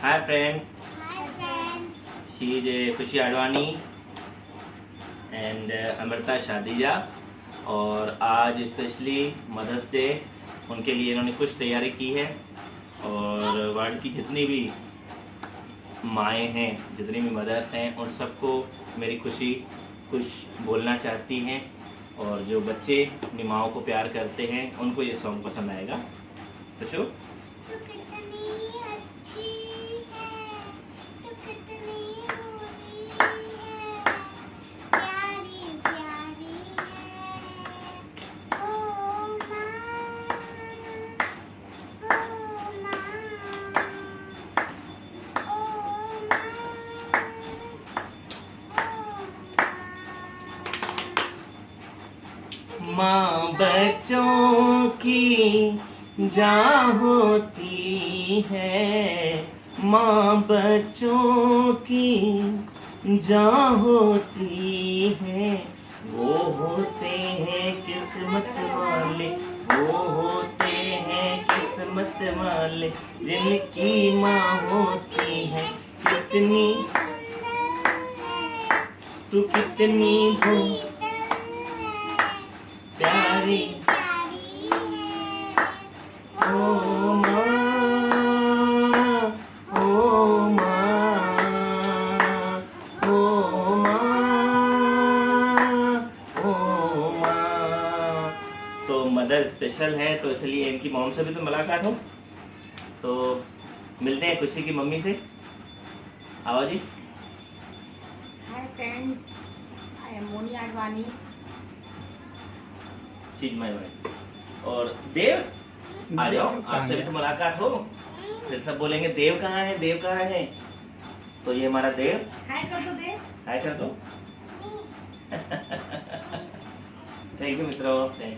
Hi friend, Hi friends. she is खुशी Advani and Amrita शादिजा। और आज स्पेशली मदर्स डे उनके लिए इन्होंने कुछ तैयारी की है। और वर्ल्ड की जितनी भी माएँ हैं, जितनी भी मदर्स हैं, उन सबको मेरी खुशी कुछ बोलना चाहती हैं। और जो बच्चे अपनी माँओं को प्यार करते हैं उनको ये सॉन्ग पसंद आएगा। तो शो तू कितनी अच्छी है, तू कितनी भोली है, प्यारी प्यारी है। ओ माँ, ओ माँ, ओ माँ, माँ बच्चों की जान होती है, माँ बच्चों की जान होती है। वो होते हैं किस्मत वाले, वो होते हैं किस्मत वाले, जिनकी माँ होती है कितनी तू कितनी हो प्यारी। प्यारी है। ओ माँ, ओ माँ, ओ माँ, ओ माँ। तो मदर स्पेशल है तो इसलिए इनकी मॉम से भी तो मुलाकात हो। तो मिलते हैं खुशी की मम्मी से। आओ जी। Hi friends, I am Moni Advani. चीज माई वाइफ। और देव आ जाओ, आपसे भी तो मुलाकात हो। फिर सब बोलेंगे देव कहाँ है, देव कहाँ है। तो ये हमारा देव। Hi कर दो दे। हाय कर दो। थैंक यू मित्रों, थैंक यू।